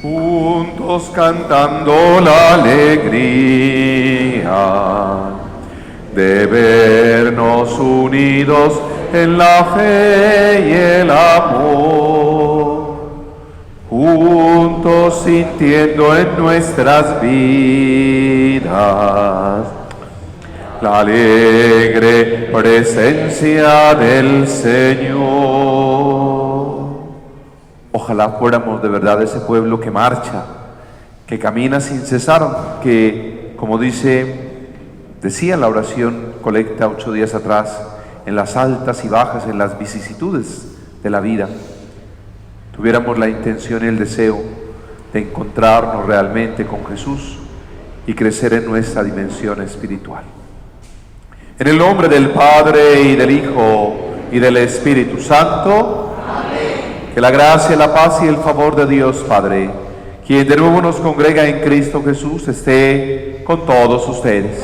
juntos cantando la alegría de vernos unidos en la fe y el amor, juntos sintiendo en nuestras vidas la alegre presencia del Señor. Ojalá fuéramos de verdad ese pueblo que marcha, que camina sin cesar, que, como decía la oración colecta 8 días atrás, en las altas y bajas, en las vicisitudes de la vida, tuviéramos la intención y el deseo de encontrarnos realmente con Jesús y crecer en nuestra dimensión espiritual. En el nombre del Padre y del Hijo y del Espíritu Santo, amén. Que la gracia, la paz y el favor de Dios Padre, quien de nuevo nos congrega en Cristo Jesús, esté con todos ustedes.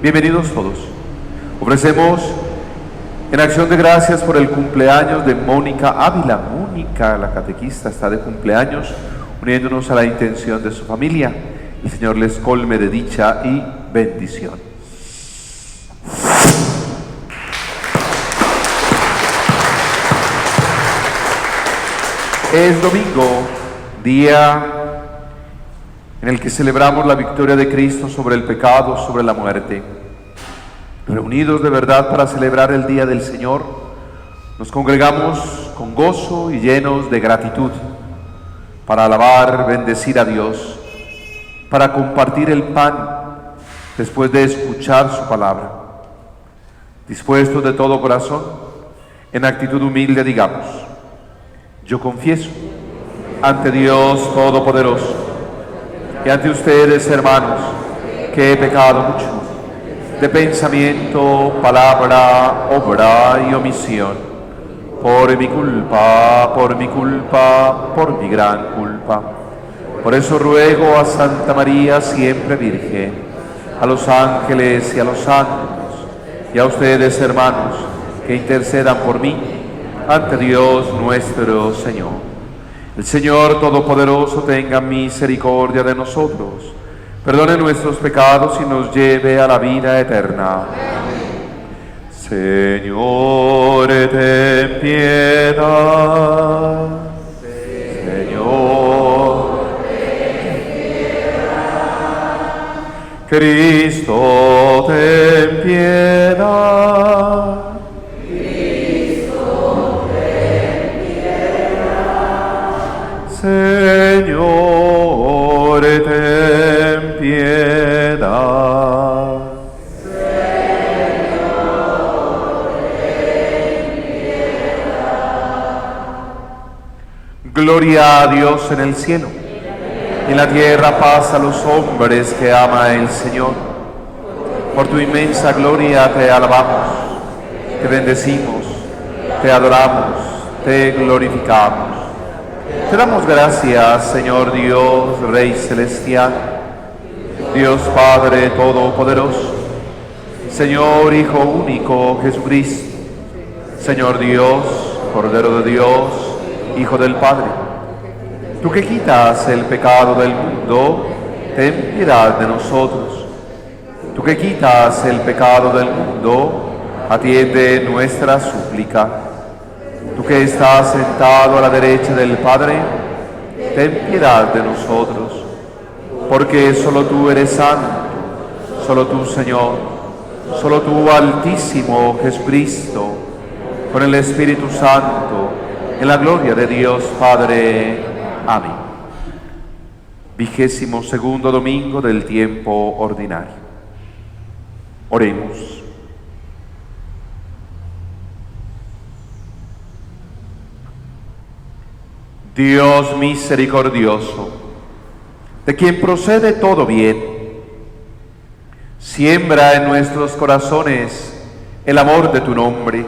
Bienvenidos todos. Ofrecemos en acción de gracias por el cumpleaños de Mónica Ávila. Mónica, la catequista, está de cumpleaños, uniéndonos a la intención de su familia. El Señor les colme de dicha y bendición. Es domingo, día en el que celebramos la victoria de Cristo sobre el pecado, sobre la muerte. Reunidos de verdad para celebrar el día del Señor, nos congregamos con gozo y llenos de gratitud para alabar, bendecir a Dios, para compartir el pan después de escuchar su palabra. Dispuestos de todo corazón, en actitud humilde digamos: yo confieso ante Dios Todopoderoso y ante ustedes, hermanos, que he pecado mucho de pensamiento, palabra, obra y omisión, por mi culpa, por mi gran culpa. Por eso ruego a Santa María, siempre Virgen, a los ángeles y a los santos, y a ustedes, hermanos, que intercedan por mí ante Dios nuestro Señor. El Señor Todopoderoso tenga misericordia de nosotros, perdone nuestros pecados y nos lleve a la vida eterna. Amén. Señor, ten piedad. Señor, ten piedad. Cristo, ten piedad. Señor, ten piedad. Señor, ten piedad. Gloria a Dios en el cielo, y en la tierra paz a los hombres que ama el Señor. Por tu inmensa gloria te alabamos, te bendecimos, te adoramos, te glorificamos. Te damos gracias, Señor Dios, Rey Celestial, Dios Padre Todopoderoso, Señor Hijo único Jesucristo, Señor Dios, Cordero de Dios, Hijo del Padre. Tú que quitas el pecado del mundo, ten piedad de nosotros. Tú que quitas el pecado del mundo, atiende nuestra súplica. Tú que estás sentado a la derecha del Padre, ten piedad de nosotros, porque solo tú eres santo, solo tú, Señor, solo tú, Altísimo Jesucristo, con el Espíritu Santo, en la gloria de Dios Padre. Amén. 22º domingo del tiempo ordinario. Oremos. Dios misericordioso, de quien procede todo bien, siembra en nuestros corazones el amor de tu nombre,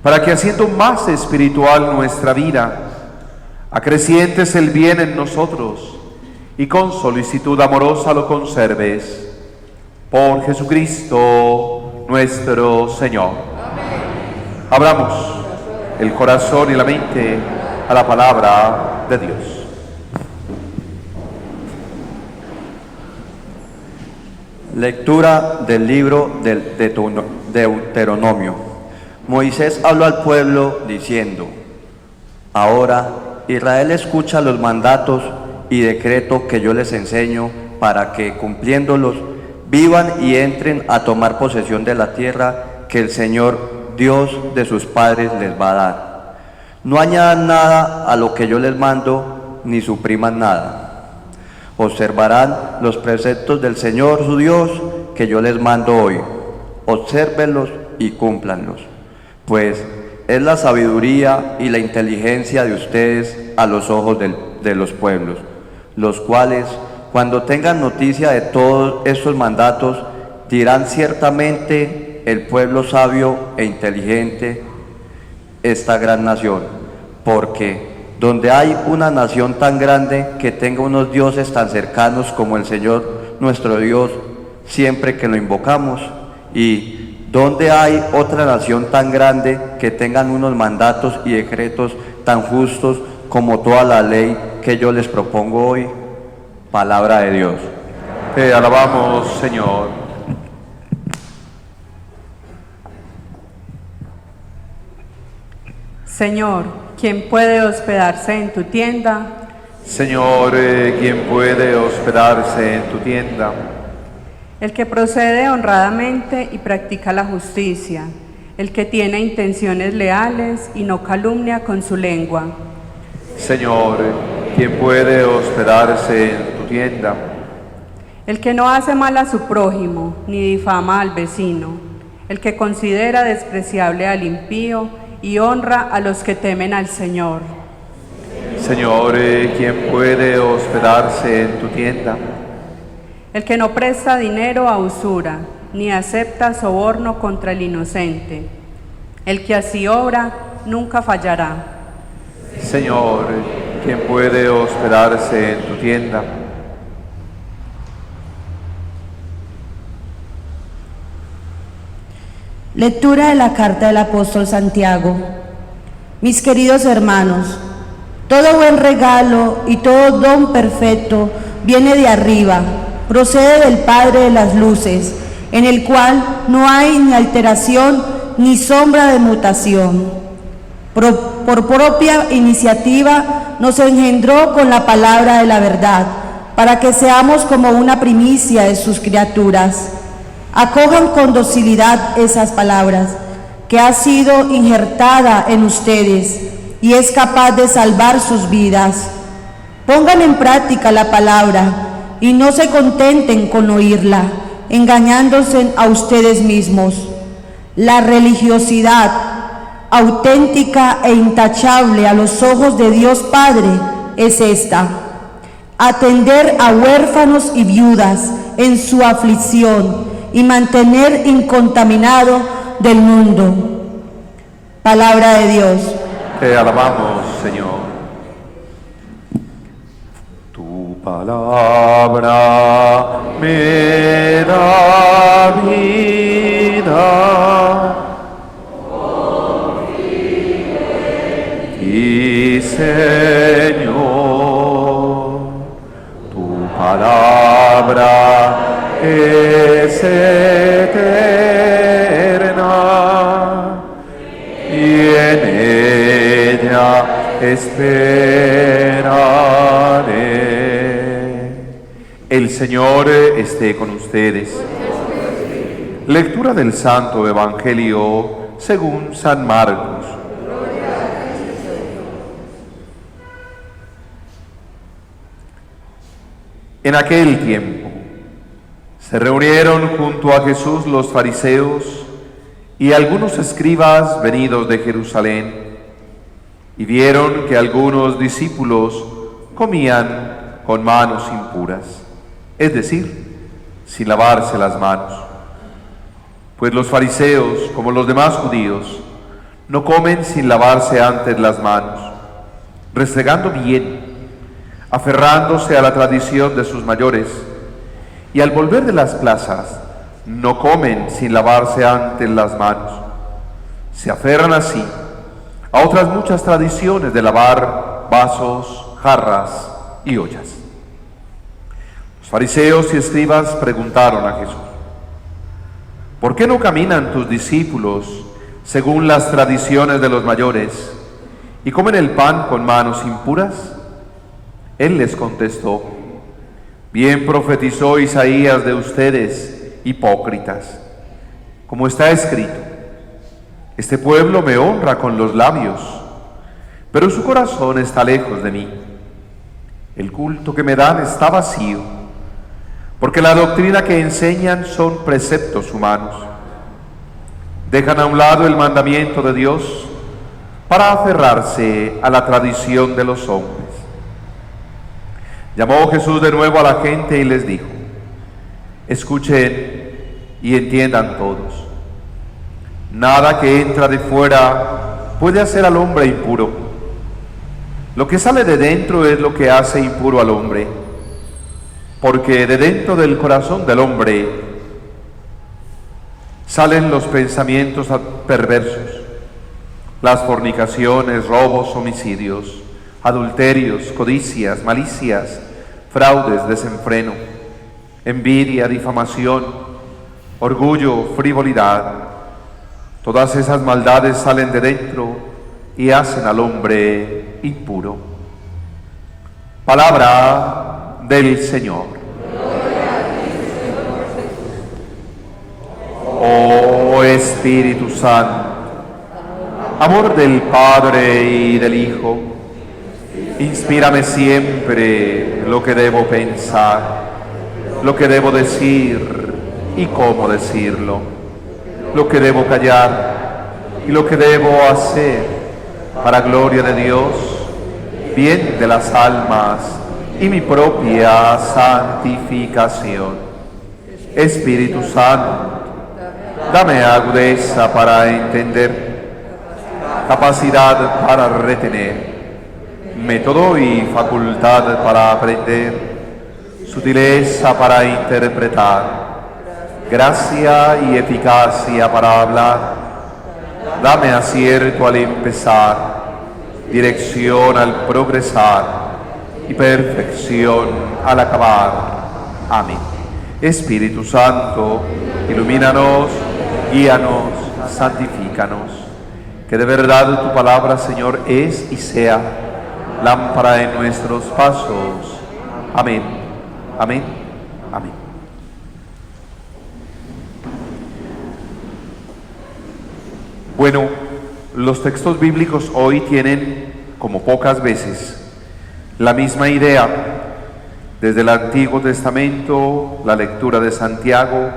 para que haciendo más espiritual nuestra vida, acrecientes el bien en nosotros y con solicitud amorosa lo conserves. Por Jesucristo nuestro Señor. Amén. Abramos el corazón y la mente a la palabra de Dios. Lectura del libro del Deuteronomio. Moisés habló al pueblo diciendo: Ahora Israel escucha los mandatos y decretos que yo les enseño, para que, cumpliéndolos, vivan y entren a tomar posesión de la tierra que el Señor, Dios de sus padres, les va a dar. No añadan nada a lo que yo les mando, ni supriman nada. Observarán los preceptos del Señor su Dios que yo les mando hoy. Obsérvenlos y cúmplanlos, pues es la sabiduría y la inteligencia de ustedes a los ojos de los pueblos, los cuales, cuando tengan noticia de todos estos mandatos, dirán: ciertamente el pueblo sabio e inteligente, esta gran nación, porque donde hay una nación tan grande que tenga unos dioses tan cercanos como el Señor nuestro Dios, siempre que lo invocamos, y donde hay otra nación tan grande que tengan unos mandatos y decretos tan justos como toda la ley que yo les propongo hoy. Palabra de Dios. Te alabamos, Señor. Señor, ¿quién puede hospedarse en tu tienda? Señor, ¿quién puede hospedarse en tu tienda? El que procede honradamente y practica la justicia, el que tiene intenciones leales y no calumnia con su lengua. Señor, ¿quién puede hospedarse en tu tienda? El que no hace mal a su prójimo, ni difama al vecino, el que considera despreciable al impío y honra a los que temen al Señor. Señor, ¿quién puede hospedarse en tu tienda? El que no presta dinero a usura, ni acepta soborno contra el inocente. El que así obra, nunca fallará. Señor, ¿quién puede hospedarse en tu tienda? Lectura de la carta del apóstol Santiago. Mis queridos hermanos, todo buen regalo y todo don perfecto viene de arriba, procede del Padre de las luces, en el cual no hay ni alteración ni sombra de mutación. Por propia iniciativa nos engendró con la palabra de la verdad, para que seamos como una primicia de sus criaturas. Acojan con docilidad esas palabras, que ha sido injertada en ustedes y es capaz de salvar sus vidas. Pongan en práctica la palabra y no se contenten con oírla, engañándose a ustedes mismos. La religiosidad auténtica e intachable a los ojos de Dios Padre es esta: atender a huérfanos y viudas en su aflicción y mantener incontaminado del mundo. Palabra de Dios. Te alabamos, Señor. Tu palabra me da vida. Y Señor, tu palabra es eterna y en ella esperaré. El Señor esté con ustedes. Lectura del Santo Evangelio según San Marcos. En aquel tiempo se reunieron junto a Jesús los fariseos y algunos escribas venidos de Jerusalén, y vieron que algunos discípulos comían con manos impuras, es decir, sin lavarse las manos. Pues los fariseos, como los demás judíos, no comen sin lavarse antes las manos, restregando bien, aferrándose a la tradición de sus mayores, y al volver de las plazas no comen sin lavarse antes las manos. Se aferran así a otras muchas tradiciones de lavar vasos, jarras y ollas. Los fariseos y escribas preguntaron a Jesús: ¿por qué no caminan tus discípulos según las tradiciones de los mayores y comen el pan con manos impuras? Él les contestó: bien profetizó Isaías de ustedes, hipócritas, como está escrito: este pueblo me honra con los labios, pero su corazón está lejos de mí. El culto que me dan está vacío, porque la doctrina que enseñan son preceptos humanos. Dejan a un lado el mandamiento de Dios para aferrarse a la tradición de los hombres. Llamó Jesús de nuevo a la gente y les dijo: escuchen y entiendan todos. Nada que entra de fuera puede hacer al hombre impuro. Lo que sale de dentro es lo que hace impuro al hombre, porque de dentro del corazón del hombre salen los pensamientos perversos, las fornicaciones, robos, homicidios, adulterios, codicias, malicias, fraudes, desenfreno, envidia, difamación, orgullo, frivolidad. Todas esas maldades salen de dentro y hacen al hombre impuro. Palabra del Señor. Oh Espíritu Santo, amor del Padre y del Hijo, inspírame siempre lo que debo pensar, lo que debo decir y cómo decirlo, lo que debo callar y lo que debo hacer, para gloria de Dios, bien de las almas y mi propia santificación. Espíritu Santo, dame agudeza para entender, capacidad para retener, método y facultad para aprender, sutileza para interpretar, gracia y eficacia para hablar. Dame acierto al empezar, dirección al progresar y perfección al acabar. Amén. Espíritu Santo, ilumínanos, guíanos, santifícanos. Que de verdad tu palabra, Señor, es y sea lámpara en nuestros pasos. Amén, amén, amén. Bueno, los textos bíblicos hoy tienen, como pocas veces, la misma idea. Desde el Antiguo Testamento, la lectura de Santiago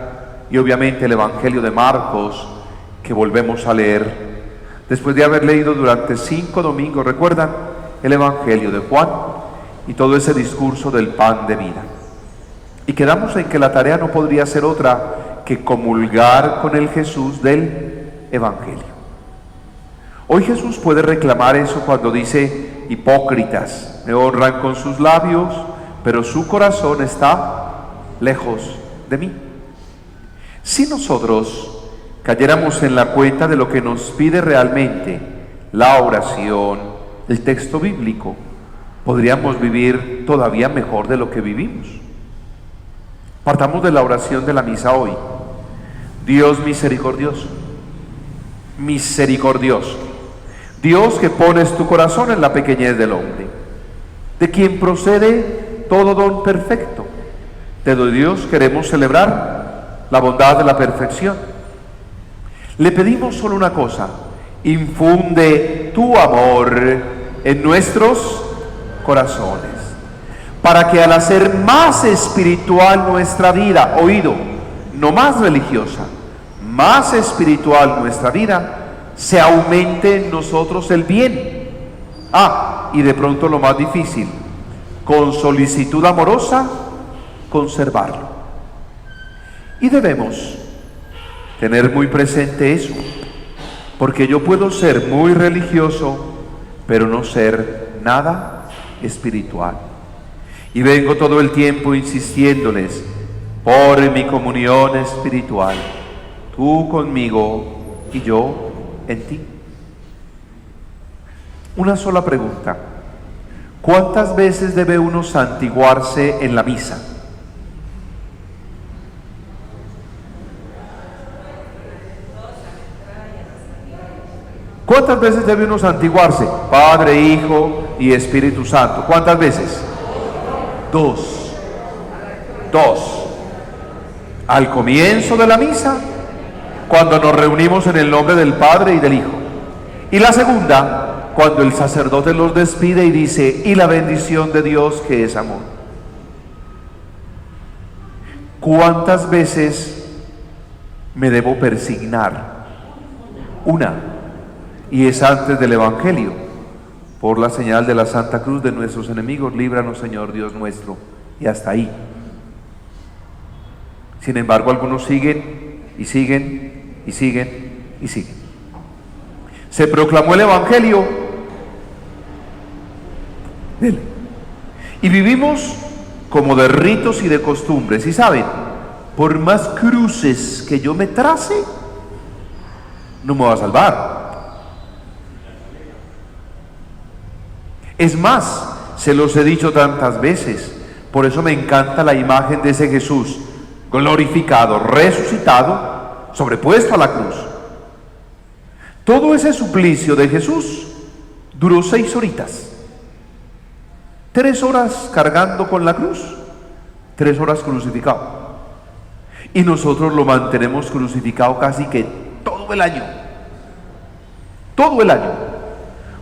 y obviamente el Evangelio de Marcos, que volvemos a leer después de haber leído durante 5 domingos, ¿recuerdan? El Evangelio de Juan y todo ese discurso del pan de vida. Y quedamos en que la tarea no podría ser otra que comulgar con el Jesús del Evangelio. Hoy Jesús puede reclamar eso cuando dice: hipócritas, me honran con sus labios, pero su corazón está lejos de mí. Si nosotros cayéramos en la cuenta de lo que nos pide realmente la oración, el texto bíblico, podríamos vivir todavía mejor de lo que vivimos. Partamos de la oración de la misa hoy. Dios misericordioso, misericordioso, Dios que pones tu corazón en la pequeñez del hombre, de quien procede todo don perfecto. De Dios queremos celebrar la bondad de la perfección. Le pedimos solo una cosa: infunde tu amor en nuestros corazones, para que al hacer más espiritual nuestra vida, oído, no más religiosa, más espiritual nuestra vida, se aumente en nosotros el bien. Y de pronto lo más difícil, con solicitud amorosa, conservarlo. Y debemos tener muy presente eso, porque yo puedo ser muy religioso, pero no ser nada espiritual. Y vengo todo el tiempo insistiéndoles por mi comunión espiritual, tú conmigo y yo en ti. Una sola pregunta: ¿Cuántas veces debe uno santiguarse en la misa? ¿Cuántas veces debe uno santiguarse? Padre, Hijo y Espíritu Santo. ¿Cuántas veces? Dos. Al comienzo de la misa, cuando nos reunimos en el nombre del Padre y del Hijo. Y la segunda, cuando el sacerdote los despide y dice, y la bendición de Dios que es amor. ¿Cuántas veces me debo persignar? Una, y es antes del Evangelio. Por la señal de la Santa Cruz de nuestros enemigos, líbranos, Señor Dios nuestro. Y hasta ahí. Sin embargo, algunos siguen y siguen y siguen y siguen. Se proclamó el Evangelio. Y vivimos como de ritos y de costumbres. Y saben, por más cruces que yo me trace, no me va a salvar. Es más, se los he dicho tantas veces, por eso me encanta la imagen de ese Jesús glorificado, resucitado, sobrepuesto a la cruz. Todo ese suplicio de Jesús duró 6 horitas. 3 horas cargando con la cruz, 3 horas crucificado. Y nosotros lo mantenemos crucificado casi que todo el año. Todo el año.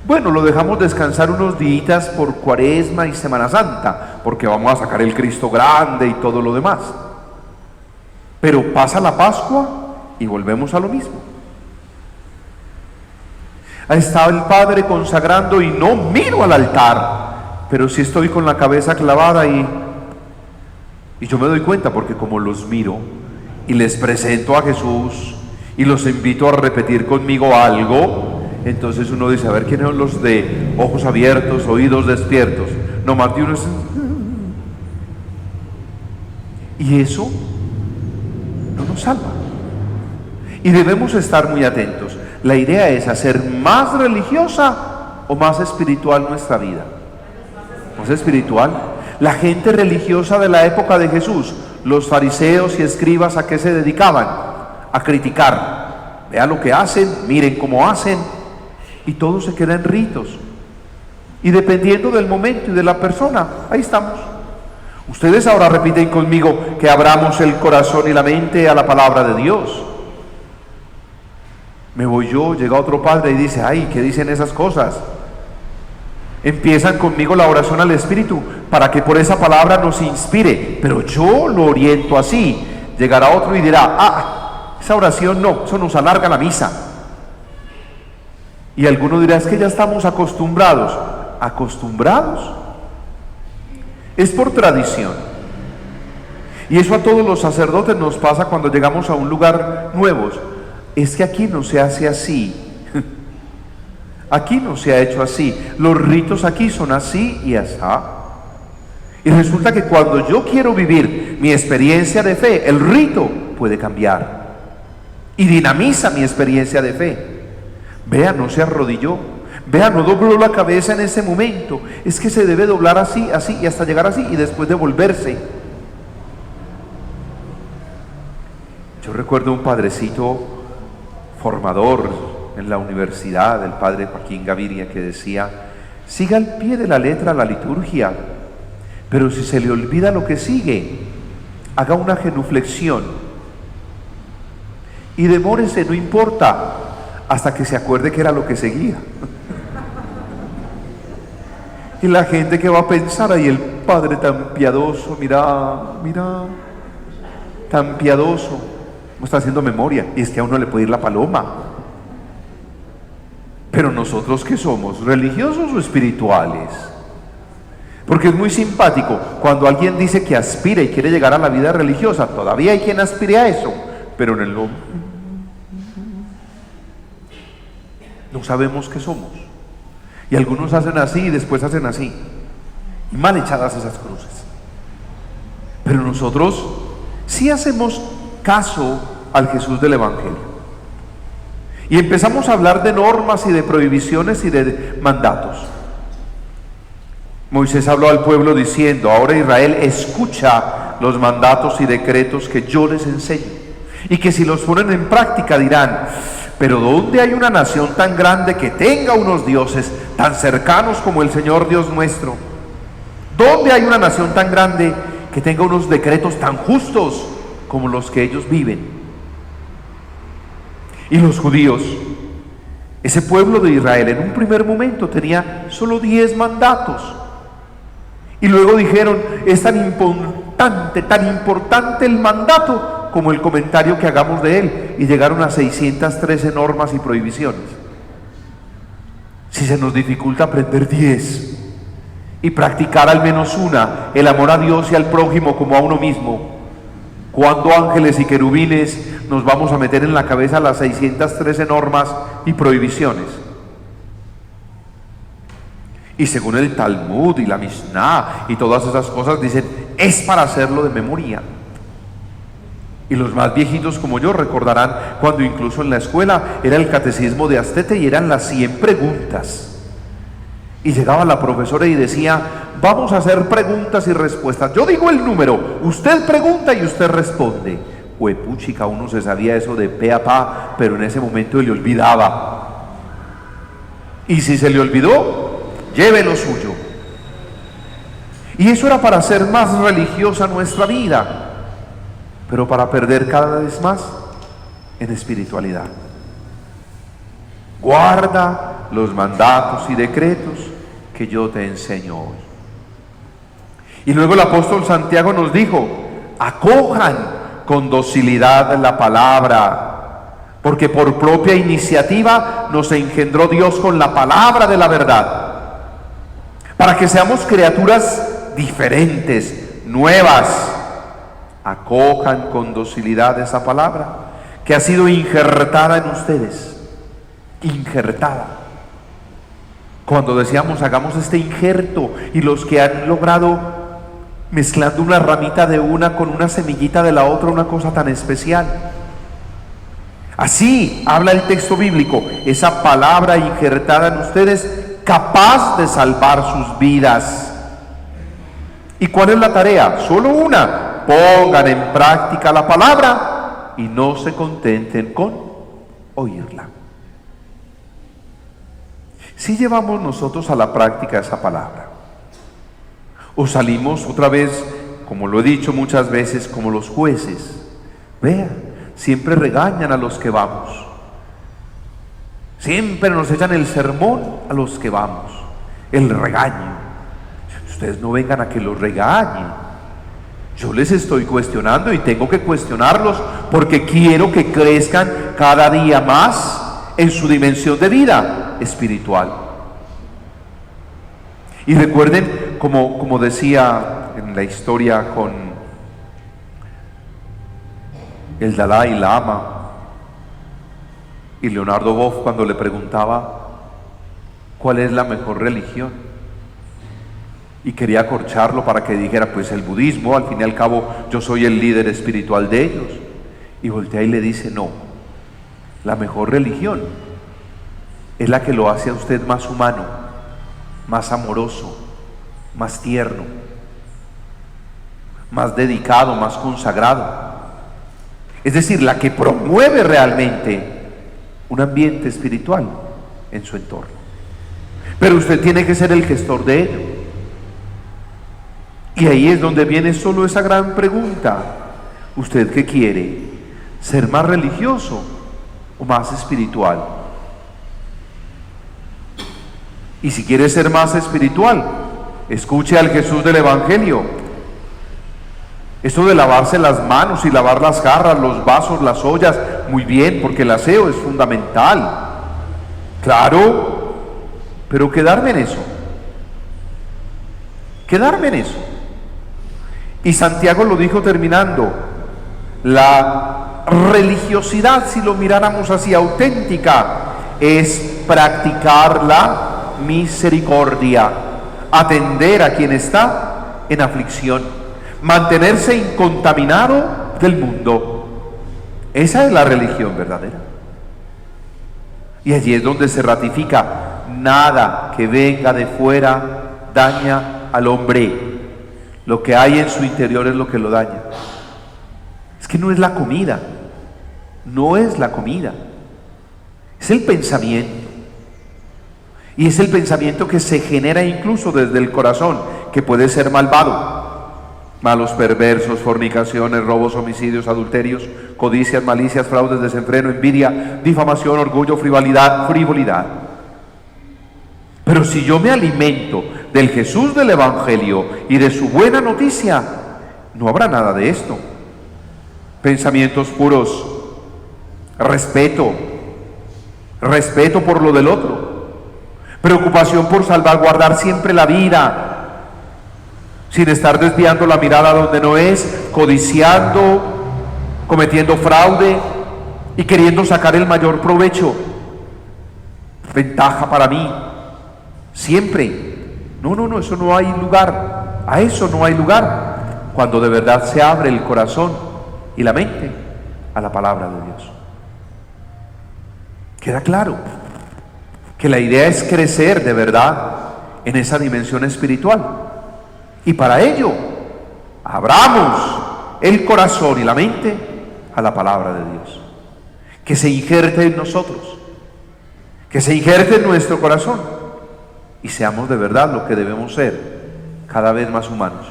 Bueno, lo dejamos descansar unos días por Cuaresma y Semana Santa, porque vamos a sacar el Cristo grande y todo lo demás. Pero pasa la Pascua y volvemos a lo mismo. Ahí está el Padre consagrando y no miro al altar, pero sí estoy con la cabeza clavada y yo me doy cuenta, porque como los miro y les presento a Jesús y los invito a repetir conmigo algo, entonces uno dice, a ver, ¿quiénes son los de ojos abiertos, oídos despiertos? No más de uno es... Y eso no nos salva. Y debemos estar muy atentos. La idea es hacer más religiosa o más espiritual nuestra vida. Más espiritual. La gente religiosa de la época de Jesús, los fariseos y escribas, ¿a qué se dedicaban? A criticar. Vean lo que hacen, miren cómo hacen, y todo se queda en ritos. Y dependiendo del momento y de la persona, ahí estamos. Ustedes ahora repiten conmigo que abramos el corazón y la mente a la palabra de Dios. Me voy yo, llega otro padre y dice, ay, ¿qué dicen esas cosas? Empiezan conmigo la oración al Espíritu para que por esa palabra nos inspire, pero yo lo oriento así. Llegará otro y dirá, esa oración no, eso nos alarga la misa. Y alguno dirá, es que ya estamos acostumbrados. ¿Acostumbrados? Es por tradición. Y eso a todos los sacerdotes nos pasa cuando llegamos a un lugar nuevo. Es que aquí no se hace así. Aquí no se ha hecho así. Los ritos aquí son así y asá. Y resulta que cuando yo quiero vivir mi experiencia de fe, el rito puede cambiar. Y dinamiza mi experiencia de fe. Vea, no se arrodilló. Vea, no dobló la cabeza en ese momento. Es que se debe doblar así, así y hasta llegar así y después devolverse. Yo recuerdo un padrecito formador en la universidad, el padre Joaquín Gaviria, que decía, siga al pie de la letra la liturgia, pero si se le olvida lo que sigue, haga una genuflexión y demórese, no importa, hasta que se acuerde que era lo que seguía. Y la gente que va a pensar, ahí el padre tan piadoso, mira, tan piadoso, no está haciendo memoria, y es que a uno le puede ir la paloma. Pero nosotros, ¿qué somos? ¿Religiosos o espirituales? Porque es muy simpático cuando alguien dice que aspira y quiere llegar a la vida religiosa. Todavía hay quien aspire a eso, pero en el no sabemos qué somos. Y algunos hacen así y después hacen así, y mal echadas esas cruces. Pero nosotros sí hacemos caso al Jesús del Evangelio. Y empezamos a hablar de normas y de prohibiciones y de mandatos. Moisés habló al pueblo diciendo: ahora Israel, escucha los mandatos y decretos que yo les enseño, y que si los ponen en práctica dirán: pero ¿dónde hay una nación tan grande que tenga unos dioses tan cercanos como el Señor Dios nuestro? ¿Dónde hay una nación tan grande que tenga unos decretos tan justos como los que ellos viven? Y los judíos, ese pueblo de Israel, en un primer momento tenía solo 10 mandatos. Y luego dijeron: es tan importante el mandato como el comentario que hagamos de él. Y llegaron a 613 normas y prohibiciones. Si se nos dificulta aprender 10 y practicar al menos una, el amor a Dios y al prójimo como a uno mismo, ¿cuándo ángeles y querubines nos vamos a meter en la cabeza las 613 normas y prohibiciones? Y según el Talmud y la Mishnah y todas esas cosas dicen: es para hacerlo de memoria. Y los más viejitos como yo recordarán cuando incluso en la escuela era el catecismo de Astete y eran las 100 preguntas. Y llegaba la profesora y decía: vamos a hacer preguntas y respuestas. Yo digo el número, usted pregunta y usted responde. Huepuchica, uno se sabía eso de pe a pa, pero en ese momento le olvidaba. Y si se le olvidó, lleve lo suyo. Y eso era para hacer más religiosa nuestra vida, pero para perder cada vez más en espiritualidad. Guarda los mandatos y decretos que yo te enseño hoy. Y luego el apóstol Santiago nos dijo: acojan con docilidad la palabra, porque por propia iniciativa nos engendró Dios con la palabra de la verdad, para que seamos criaturas diferentes, nuevas. Acojan con docilidad esa palabra que ha sido injertada en ustedes. Injertada. Cuando decíamos hagamos este injerto, y los que han logrado mezclando una ramita de una con una semillita de la otra, una cosa tan especial. Así habla el texto bíblico, esa palabra injertada en ustedes, capaz de salvar sus vidas. ¿Y cuál es la tarea? Solo una: pongan en práctica la palabra y no se contenten con oírla. Si llevamos nosotros a la práctica esa palabra, o salimos otra vez, como lo he dicho muchas veces, como los jueces. Vea, siempre regañan a los que vamos, siempre nos echan el sermón a los que vamos, el regaño. Ustedes no vengan a que los regañen. Yo les estoy cuestionando y tengo que cuestionarlos porque quiero que crezcan cada día más en su dimensión de vida espiritual. Y recuerden, como decía en la historia con el Dalai Lama y Leonardo Boff, cuando le preguntaba cuál es la mejor religión, y quería acorcharlo para que dijera: pues el budismo, al fin y al cabo yo soy el líder espiritual de ellos. Y voltea y le dice: no, la mejor religión es la que lo hace a usted más humano, más amoroso, más tierno, más dedicado, más consagrado. Es decir, la que promueve realmente un ambiente espiritual en su entorno. Pero usted tiene que ser el gestor de ello. Y ahí es donde viene solo esa gran pregunta: ¿usted qué quiere? ¿Ser más religioso o más espiritual? Y si quiere ser más espiritual, escuche al Jesús del Evangelio. Esto de lavarse las manos y lavar las jarras, los vasos, las ollas, muy bien, porque el aseo es fundamental. Claro, pero quedarme en eso. Quedarme en eso. Y Santiago lo dijo terminando: la religiosidad, si lo miráramos así, auténtica, es practicar la misericordia, atender a quien está en aflicción, mantenerse incontaminado del mundo. Esa es la religión verdadera. Y allí es donde se ratifica: nada que venga de fuera daña al hombre. Lo que hay en su interior es lo que lo daña. Es que no es la comida, no es la comida, es el pensamiento. Y es el pensamiento que se genera incluso desde el corazón, que puede ser malvado. Malos, perversos, fornicaciones, robos, homicidios, adulterios, codicias, malicias, fraudes, desenfreno, envidia, difamación, orgullo, frivolidad. Pero si yo me alimento del Jesús del Evangelio y de su buena noticia, no habrá nada de esto. Pensamientos puros, respeto por lo del otro, preocupación por salvaguardar siempre la vida, sin estar desviando la mirada donde no es, codiciando, cometiendo fraude y queriendo sacar el mayor provecho, ventaja para mí, siempre. No, eso no hay lugar, a eso no hay lugar, cuando de verdad se abre el corazón y la mente a la palabra de Dios. Queda claro que la idea es crecer de verdad en esa dimensión espiritual. Y para ello, abramos el corazón y la mente a la palabra de Dios, que se injerte en nosotros, que se injerte en nuestro corazón y seamos de verdad lo que debemos ser, cada vez más humanos.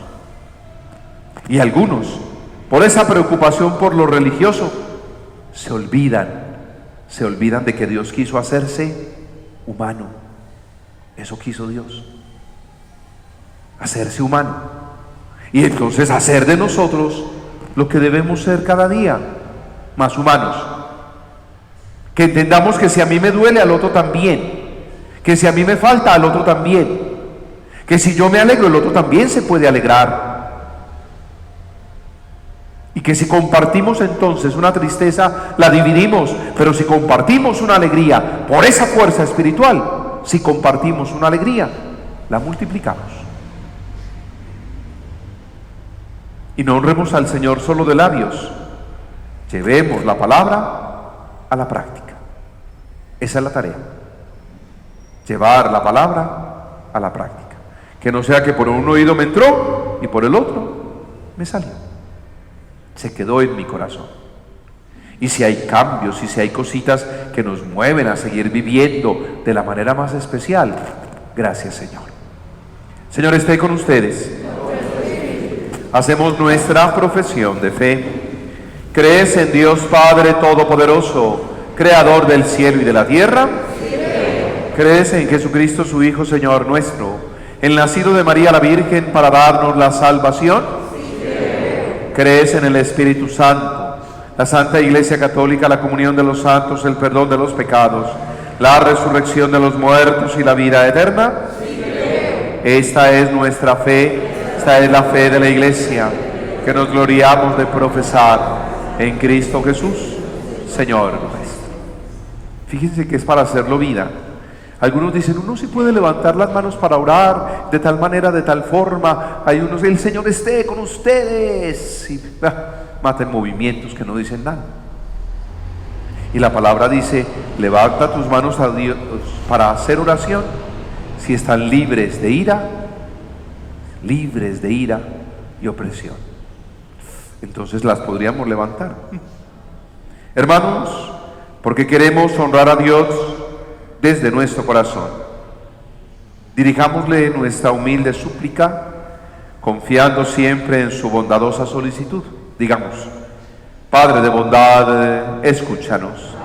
Y algunos, por esa preocupación por lo religioso, se olvidan de que Dios quiso hacerse humano. Eso quiso Dios, hacerse humano, y entonces hacer de nosotros lo que debemos ser cada día, más humanos. Que entendamos que si a mí me duele, al otro también, que si a mí me falta, al otro también, que si yo me alegro, el otro también se puede alegrar, y que si compartimos entonces una tristeza, la dividimos, pero si compartimos una alegría, por esa fuerza espiritual, si compartimos una alegría, la multiplicamos. Y no honremos al Señor solo de labios, llevemos la palabra a la práctica. Esa es la tarea, llevar la palabra a la práctica, que no sea que por un oído me entró y por el otro me salió, se quedó en mi corazón. Y si hay cambios y si hay cositas que nos mueven a seguir viviendo de la manera más especial, gracias Señor. Señor, esté con ustedes. Hacemos nuestra profesión de fe. ¿Crees en Dios Padre Todopoderoso, Creador del cielo y de la tierra? ¿Crees en Jesucristo, su Hijo, Señor nuestro, el nacido de María la Virgen para darnos la salvación? ¿Crees en el Espíritu Santo, la Santa Iglesia Católica, la comunión de los santos, el perdón de los pecados, la resurrección de los muertos y la vida eterna? Esta es nuestra fe. Esta es la fe de la Iglesia, que nos gloriamos de profesar en Cristo Jesús, Señor nuestro. Fíjense que es para hacerlo vida. Algunos dicen, uno sí puede levantar las manos para orar de tal manera, de tal forma. Hay unos, el Señor esté con ustedes. Y maten movimientos que no dicen nada. Y la palabra dice, levanta tus manos a Dios para hacer oración si están libres de ira y opresión. Entonces las podríamos levantar. Hermanos, porque queremos honrar a Dios desde nuestro corazón, dirijámosle nuestra humilde súplica, confiando siempre en su bondadosa solicitud. Digamos, Padre de bondad, escúchanos.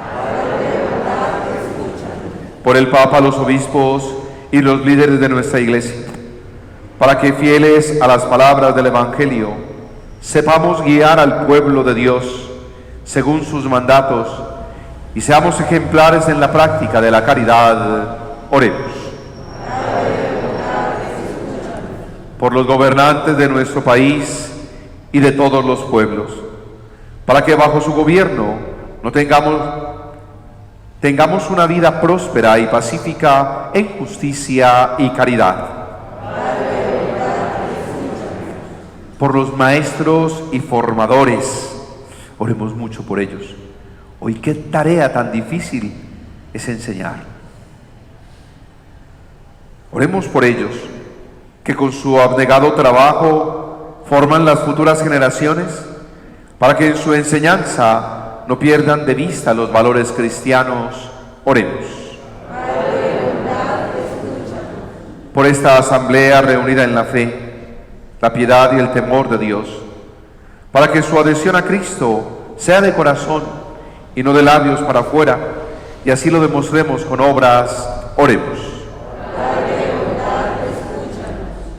Por el Papa, los obispos y los líderes de nuestra Iglesia, para que, fieles a las palabras del Evangelio, sepamos guiar al pueblo de Dios según sus mandatos y seamos ejemplares en la práctica de la caridad. Oremos. Por los gobernantes de nuestro país y de todos los pueblos, para que bajo su gobierno no tengamos una vida próspera y pacífica en justicia y caridad. Por los maestros y formadores, oremos mucho por ellos. Hoy qué tarea tan difícil es enseñar. Oremos por ellos, que con su abnegado trabajo forman las futuras generaciones, para que en su enseñanza no pierdan de vista los valores cristianos. Oremos. Por esta asamblea reunida en la fe, la piedad y el temor de Dios, para que su adhesión a Cristo sea de corazón y no de labios para afuera, y así lo demostremos con obras. Oremos.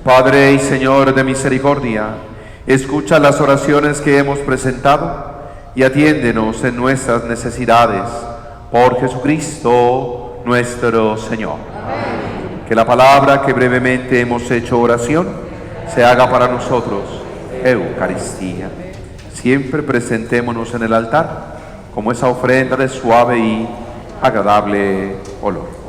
Padre y Señor de misericordia, escucha las oraciones que hemos presentado y atiéndenos en nuestras necesidades. Por Jesucristo nuestro Señor. Amén. Que la palabra que brevemente hemos hecho oración se haga para nosotros Eucaristía. Siempre presentémonos en el altar como esa ofrenda de suave y agradable olor.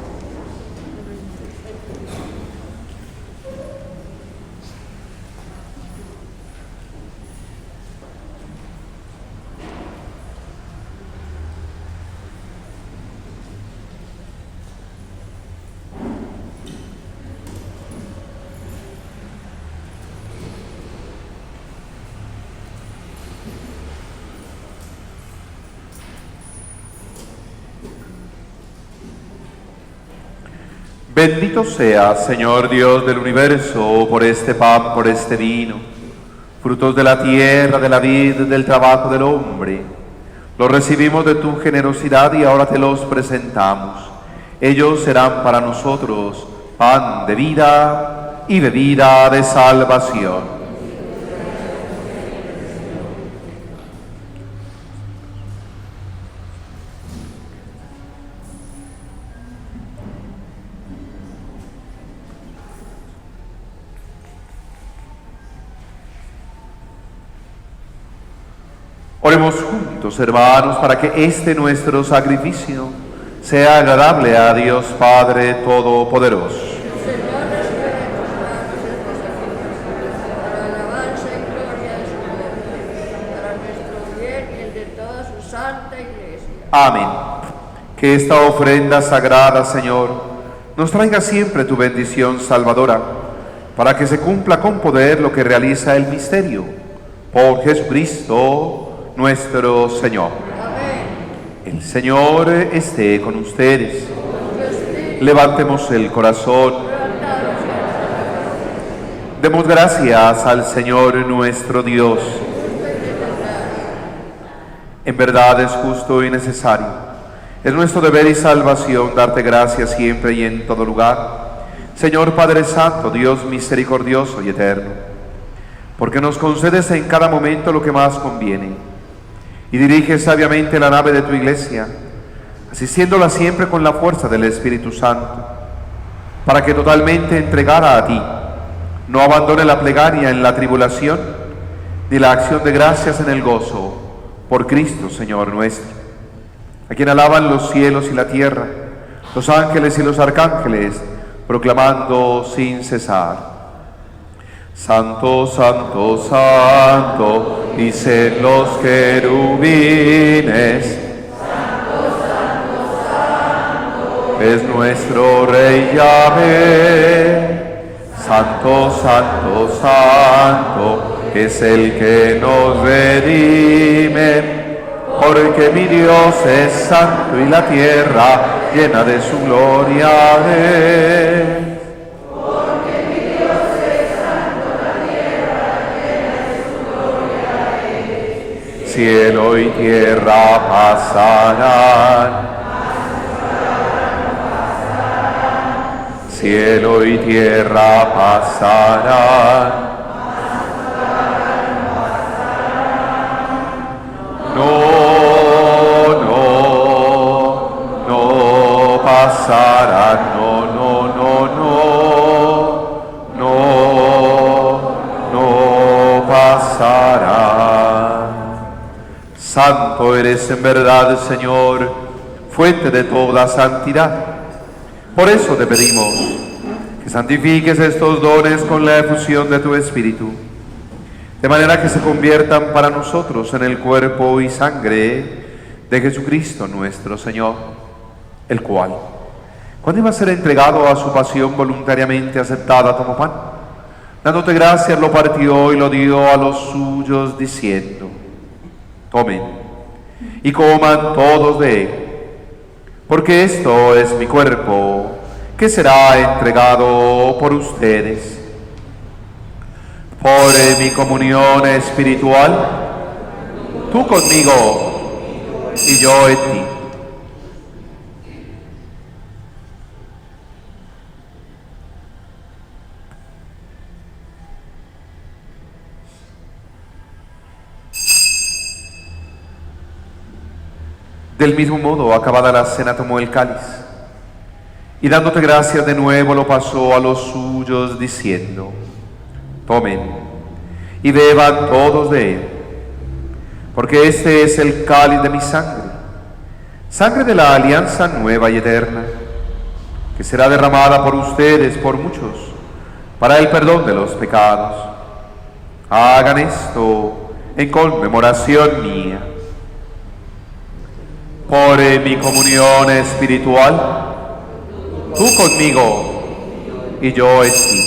Bendito seas, Señor Dios del universo, por este pan, por este vino, frutos de la tierra, de la vid, del trabajo del hombre. Los recibimos de tu generosidad y ahora te los presentamos. Ellos serán para nosotros pan de vida y bebida de salvación. Oremos juntos, hermanos, para que este nuestro sacrificio sea agradable a Dios Padre Todopoderoso. Para alabanza y gloria de su nombre, para nuestro bien y el de toda su santa Iglesia. Amén. Que esta ofrenda sagrada, Señor, nos traiga siempre tu bendición salvadora, para que se cumpla con poder lo que realiza el misterio. Por Jesucristo nuestro Señor. Amén. El Señor esté con ustedes. Levantemos el corazón. Demos gracias al Señor nuestro Dios. En verdad es justo y necesario. Es nuestro deber y salvación darte gracias siempre y en todo lugar. Señor Padre Santo, Dios misericordioso y eterno, porque nos concedes en cada momento lo que más conviene y diriges sabiamente la nave de tu Iglesia, asistiéndola siempre con la fuerza del Espíritu Santo, para que totalmente entregada a ti, no abandone la plegaria en la tribulación, ni la acción de gracias en el gozo, por Cristo Señor nuestro, a quien alaban los cielos y la tierra, los ángeles y los arcángeles, proclamando sin cesar: Santo, santo, santo, dicen los querubines. Santo, santo, santo, es nuestro Rey Yahvé. Santo, santo, santo, es el que nos redime. Porque mi Dios es santo y la tierra llena de su gloria es. Cielo y tierra pasarán, cielo y tierra pasarán, no pasarán, no pasarán. Santo eres en verdad, Señor, fuente de toda santidad. Por eso te pedimos que santifiques estos dones con la efusión de tu Espíritu, de manera que se conviertan para nosotros en el cuerpo y sangre de Jesucristo nuestro Señor, el cual, cuando iba a ser entregado a su pasión voluntariamente aceptada, tomó pan, Dándote gracias, lo partió y lo dio a los suyos, diciendo: tomen y coman todos de él, porque esto es mi cuerpo, que será entregado por ustedes. Por mi comunión espiritual, tú conmigo y yo en ti. Del mismo modo, acabada la cena, tomó el cáliz y dándote gracias de nuevo lo pasó a los suyos, diciendo: tomen y beban todos de él, porque este es el cáliz de mi sangre, sangre de la alianza nueva y eterna, que será derramada por ustedes, por muchos, para el perdón de los pecados. Hagan esto en conmemoración mía. Por mi comunión espiritual, tú conmigo y yo en ti.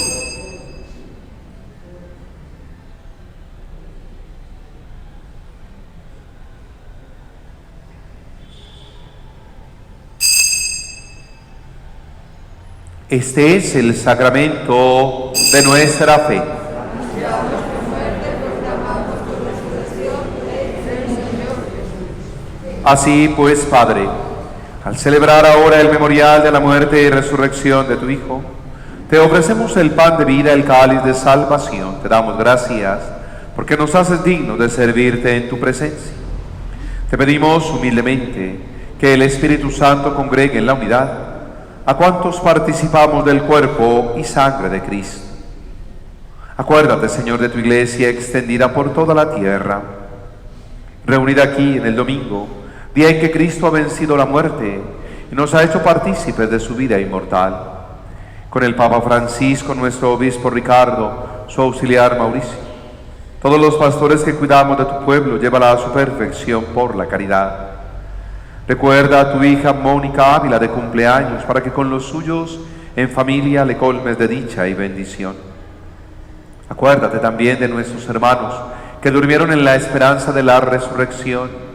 Este es el sacramento de nuestra fe. Así pues, Padre, al celebrar ahora el memorial de la muerte y resurrección de tu Hijo, te ofrecemos el pan de vida, el cáliz de salvación. Te damos gracias porque nos haces dignos de servirte en tu presencia. Te pedimos humildemente que el Espíritu Santo congregue en la unidad a cuantos participamos del cuerpo y sangre de Cristo. Acuérdate, Señor, de tu iglesia extendida por toda la tierra, reunida aquí en el domingo, día en que Cristo ha vencido la muerte y nos ha hecho partícipes de su vida inmortal. Con el Papa Francisco, nuestro obispo Ricardo, su auxiliar Mauricio, todos los pastores que cuidamos de tu pueblo, llévala a su perfección por la caridad. Recuerda a tu hija Mónica Ávila de cumpleaños, para que con los suyos en familia le colmes de dicha y bendición. Acuérdate también de nuestros hermanos que durmieron en la esperanza de la resurrección.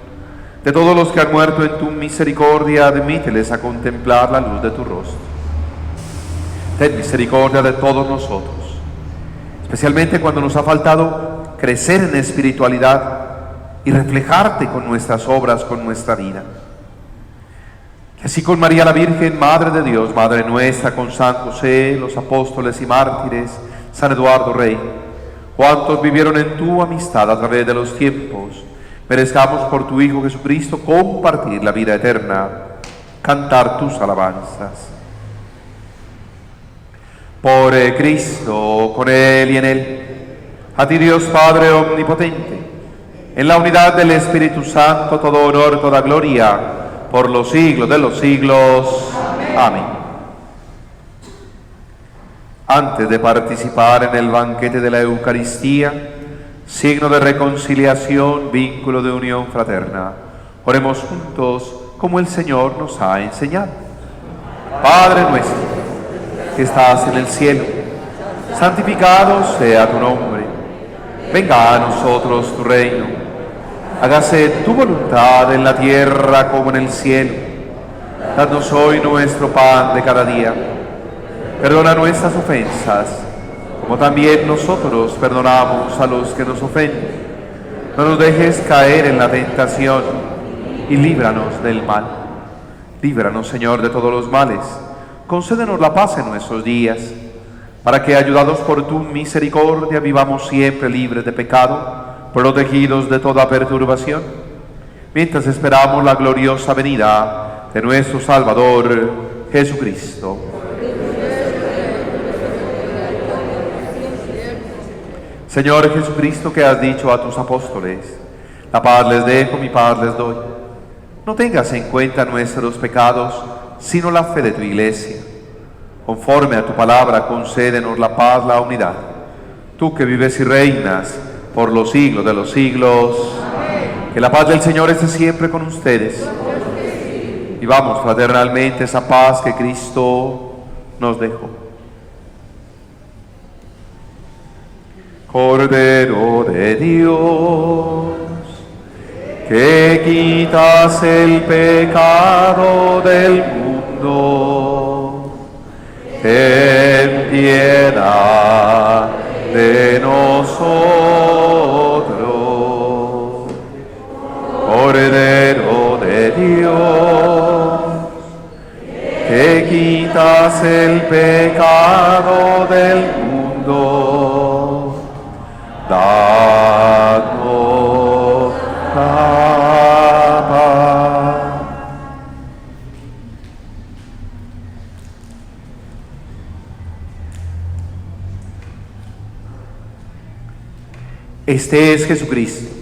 De todos los que han muerto en tu misericordia, admíteles a contemplar la luz de tu rostro. Ten misericordia de todos nosotros, especialmente cuando nos ha faltado crecer en espiritualidad y reflejarte con nuestras obras, con nuestra vida. Que así con María la Virgen, Madre de Dios, Madre nuestra, con San José, los apóstoles y mártires, San Eduardo Rey, cuantos vivieron en tu amistad a través de los tiempos, merezcamos por tu Hijo Jesucristo compartir la vida eterna, cantar tus alabanzas. Por Cristo, con Él y en Él, a ti Dios Padre omnipotente, en la unidad del Espíritu Santo, todo honor, toda gloria, por los siglos de los siglos. Amén. Antes de participar en el banquete de la Eucaristía, signo de reconciliación, vínculo de unión fraterna, oremos juntos como el Señor nos ha enseñado. Padre nuestro, que estás en el cielo, santificado sea tu nombre. Venga a nosotros tu reino. Hágase tu voluntad en la tierra como en el cielo. Danos hoy nuestro pan de cada día. Perdona nuestras ofensas, como también nosotros perdonamos a los que nos ofenden. No nos dejes caer en la tentación y líbranos del mal. Líbranos, Señor, de todos los males. Concédenos la paz en nuestros días, para que, ayudados por tu misericordia, vivamos siempre libres de pecado, protegidos de toda perturbación, mientras esperamos la gloriosa venida de nuestro Salvador, Jesucristo. Señor Jesucristo, que has dicho a tus apóstoles: la paz les dejo, mi paz les doy. No tengas en cuenta nuestros pecados, sino la fe de tu iglesia. Conforme a tu palabra, concédenos la paz, la unidad. Tú que vives y reinas por los siglos de los siglos. Amén. Que la paz del Señor esté siempre con ustedes. Vivamos fraternalmente esa paz que Cristo nos dejó. Cordero de Dios, que quitas el pecado del mundo, ten piedad de nosotros. Cordero de Dios, que quitas el pecado del mundo, danos la paz. Este es Jesucristo.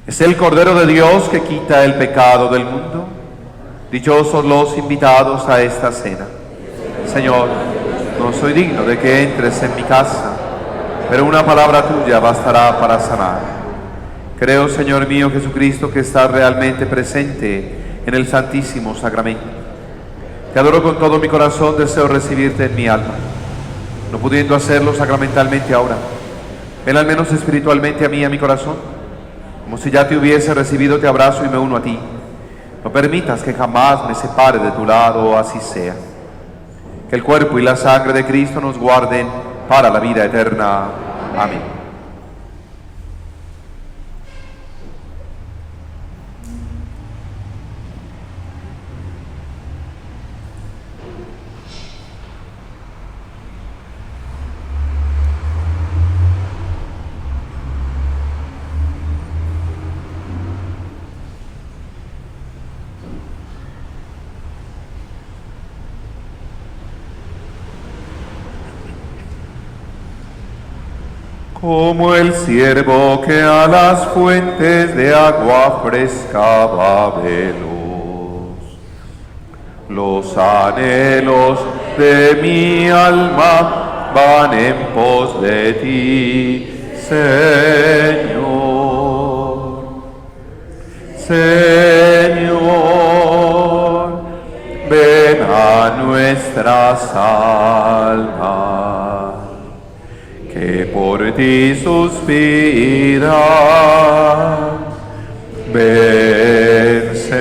Es el Cordero de Dios que quita el pecado del mundo. Dichosos los invitados a esta cena. Señor, no soy digno de que entres en mi casa, pero una palabra tuya bastará para sanar. Creo, Señor mío Jesucristo, que estás realmente presente en el Santísimo Sacramento. Te adoro con todo mi corazón, deseo recibirte en mi alma. No pudiendo hacerlo sacramentalmente ahora, ven al menos espiritualmente a mí y a mi corazón. Como si ya te hubiese recibido, te abrazo y me uno a ti. No permitas que jamás me separe de tu lado, así sea. Que el cuerpo y la sangre de Cristo nos guarden para la vida eterna. Amén. Como el ciervo que a las fuentes de agua fresca va veloz, los anhelos de mi alma van en pos de ti, Señor. Señor, ven a nuestras almas, que por ti suspiran. Ven, Señor.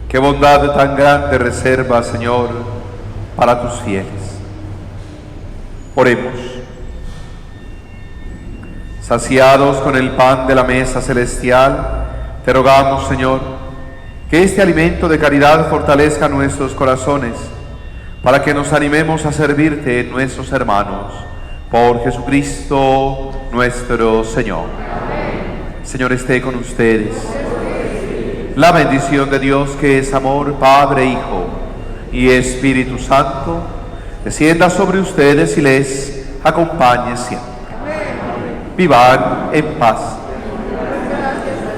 Qué bondad tan grande reserva, Señor, para tus fieles. Oremos. Saciados con el pan de la mesa celestial, te rogamos, Señor, que este alimento de caridad fortalezca nuestros corazones, para que nos animemos a servirte, nuestros hermanos, por Jesucristo nuestro Señor. Amén. Señor esté con ustedes. La bendición de Dios, que es amor, Padre, Hijo y Espíritu Santo, descienda sobre ustedes y les acompañe siempre. Amén. Vivan en paz.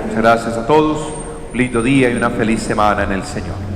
Muchas gracias a todos. Un lindo día y una feliz semana en el Señor.